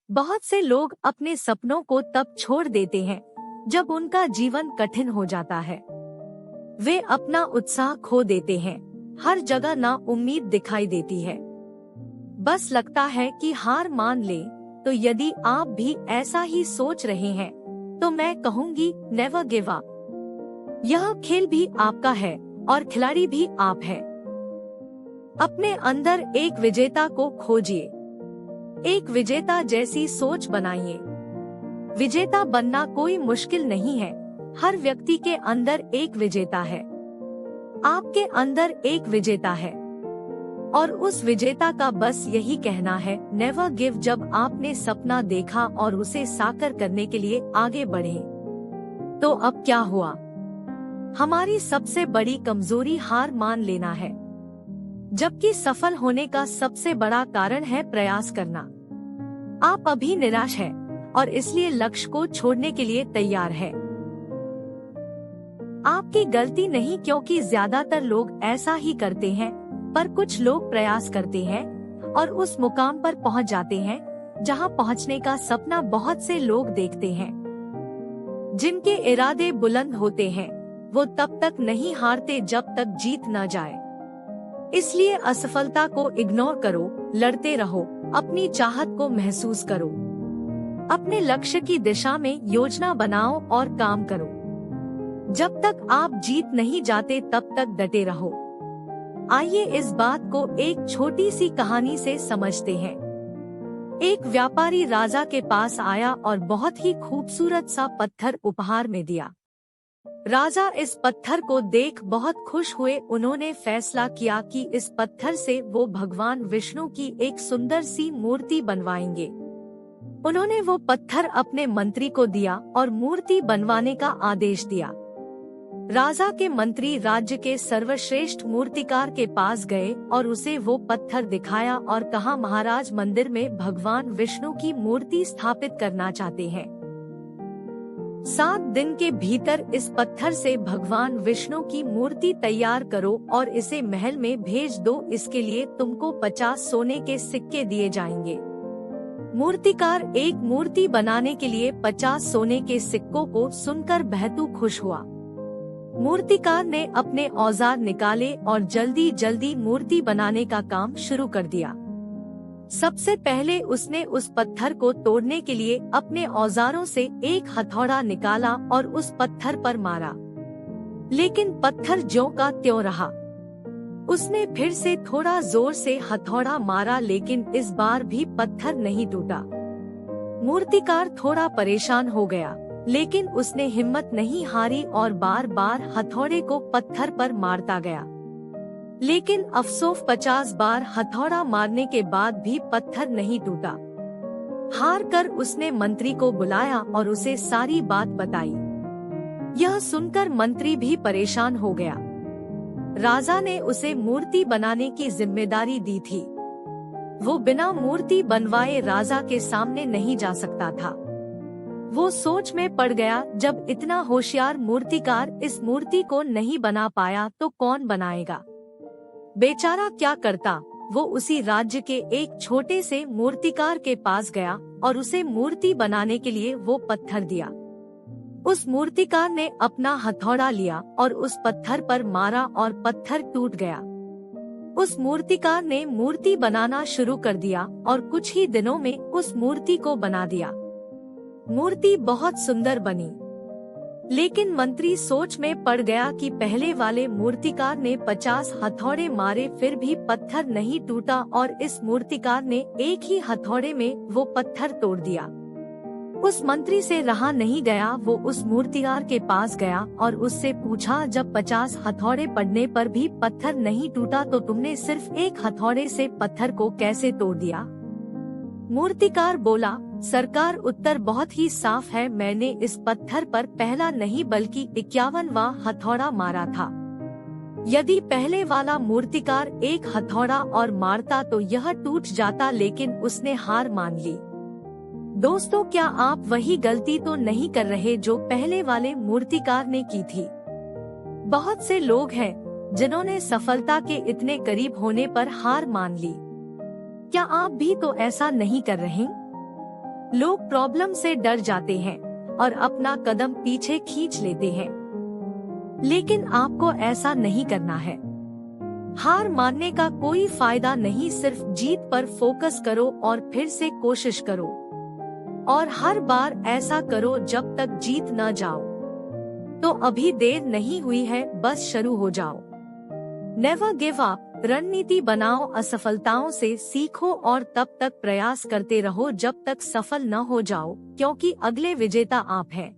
बहुत से लोग अपने सपनों को तब छोड़ देते हैं जब उनका जीवन कठिन हो जाता है। वे अपना उत्साह खो देते हैं, हर जगह ना उम्मीद दिखाई देती है, बस लगता है कि हार मान ले। तो यदि आप भी ऐसा ही सोच रहे हैं तो मैं कहूँगी नेवर गिव अप। यह खेल भी आपका है और खिलाड़ी भी आप है। अपने अंदर एक विजेता को खोजिए, एक विजेता जैसी सोच बनाइए। विजेता बनना कोई मुश्किल नहीं है, हर व्यक्ति के अंदर एक विजेता है। आपके अंदर एक विजेता है और उस विजेता का बस यही कहना है नेवर गिव। जब आपने सपना देखा और उसे साकार करने के लिए आगे बढ़े, तो अब क्या हुआ? हमारी सबसे बड़ी कमजोरी हार मान लेना है, जबकि सफल होने का सबसे बड़ा कारण है प्रयास करना। आप अभी निराश हैं और इसलिए लक्ष्य को छोड़ने के लिए तैयार है। आपकी गलती नहीं, क्योंकि ज्यादातर लोग ऐसा ही करते हैं, पर कुछ लोग प्रयास करते हैं और उस मुकाम पर पहुंच जाते हैं जहां पहुंचने का सपना बहुत से लोग देखते हैं। जिनके इरादे बुलंद होते हैं वो तब तक नहीं हारते जब तक जीत न जाए। इसलिए असफलता को इग्नोर करो, लड़ते रहो, अपनी चाहत को महसूस करो, अपने लक्ष्य की दिशा में योजना बनाओ और काम करो। जब तक आप जीत नहीं जाते तब तक डटे रहो। आइए इस बात को एक छोटी सी कहानी से समझते हैं। एक व्यापारी राजा के पास आया और बहुत ही खूबसूरत सा पत्थर उपहार में दिया। राजा इस पत्थर को देख बहुत खुश हुए। उन्होंने फैसला किया कि इस पत्थर से वो भगवान विष्णु की एक सुंदर सी मूर्ति बनवाएंगे। उन्होंने वो पत्थर अपने मंत्री को दिया और मूर्ति बनवाने का आदेश दिया। राजा के मंत्री राज्य के सर्वश्रेष्ठ मूर्तिकार के पास गए और उसे वो पत्थर दिखाया और कहा, महाराज, मंदिर में भगवान विष्णु की मूर्ति स्थापित करना चाहते हैं। 7 दिन के भीतर इस पत्थर से भगवान विष्णु की मूर्ति तैयार करो और इसे महल में भेज दो। इसके लिए तुमको 50 सोने के सिक्के दिए जाएंगे। मूर्तिकार एक मूर्ति बनाने के लिए 50 सोने के सिक्कों को सुनकर बेहद खुश हुआ। मूर्तिकार ने अपने औजार निकाले और जल्दी जल्दी मूर्ति बनाने का काम शुरू कर दिया। सबसे पहले उसने उस पत्थर को तोड़ने के लिए अपने औजारों से एक हथौड़ा निकाला और उस पत्थर पर मारा, लेकिन पत्थर ज्यों का त्यों रहा। उसने फिर से थोड़ा जोर से हथौड़ा मारा, लेकिन इस बार भी पत्थर नहीं टूटा। मूर्तिकार थोड़ा परेशान हो गया, लेकिन उसने हिम्मत नहीं हारी और बार बार हथौड़े को पत्थर पर मारता गया। लेकिन अफसोस 50 बार हथौड़ा मारने के बाद भी पत्थर नहीं टूटा। हार कर उसने मंत्री को बुलाया और उसे सारी बात बताई। यह सुनकर मंत्री भी परेशान हो गया। राजा ने उसे मूर्ति बनाने की जिम्मेदारी दी थी। वो बिना मूर्ति बनवाए राजा के सामने नहीं जा सकता था। वो सोच में पड़ गया, जब इतना होशियार मूर्तिकार इस मूर्ति को नहीं बना पाया तो कौन बनाएगा। बेचारा क्या करता। वो उसी राज्य के एक छोटे से मूर्तिकार के पास गया और उसे मूर्ति बनाने के लिए वो पत्थर दिया। उस मूर्तिकार ने अपना हथौड़ा लिया और उस पत्थर पर मारा और पत्थर टूट गया। उस मूर्तिकार ने मूर्ति बनाना शुरू कर दिया और कुछ ही दिनों में उस मूर्ति को बना दिया। मूर्ति बहुत सुंदर बनी, लेकिन मंत्री सोच में पड़ गया कि पहले वाले मूर्तिकार ने 50 हथौड़े मारे फिर भी पत्थर नहीं टूटा और इस मूर्तिकार ने एक ही हथौड़े में वो पत्थर तोड़ दिया। उस मंत्री से रहा नहीं गया। वो उस मूर्तिकार के पास गया और उससे पूछा, जब 50 हथौड़े पड़ने पर भी पत्थर नहीं टूटा तो तुमने सिर्फ एक हथौड़े से पत्थर को कैसे तोड़ दिया? मूर्तिकार बोला, सरकार, उत्तर बहुत ही साफ है। मैंने इस पत्थर पर पहला नहीं बल्कि 51वां हथौड़ा मारा था। यदि पहले वाला मूर्तिकार एक हथौड़ा और मारता तो यह टूट जाता, लेकिन उसने हार मान ली। दोस्तों, क्या आप वही गलती तो नहीं कर रहे जो पहले वाले मूर्तिकार ने की थी? बहुत से लोग हैं जिन्होंने सफलता के इतने करीब होने पर हार मान ली। क्या आप भी तो ऐसा नहीं कर रहे? लोग प्रॉब्लम से डर जाते हैं और अपना कदम पीछे खींच लेते हैं, लेकिन आपको ऐसा नहीं करना है। हार मानने का कोई फायदा नहीं, सिर्फ जीत पर फोकस करो और फिर से कोशिश करो, और हर बार ऐसा करो जब तक जीत न जाओ। तो अभी देर नहीं हुई है, बस शुरू हो जाओ। नेवर गिव अप, रणनीति बनाओ, असफलताओं से सीखो और तब तक प्रयास करते रहो जब तक सफल न हो जाओ, क्योंकि अगले विजेता आप हैं।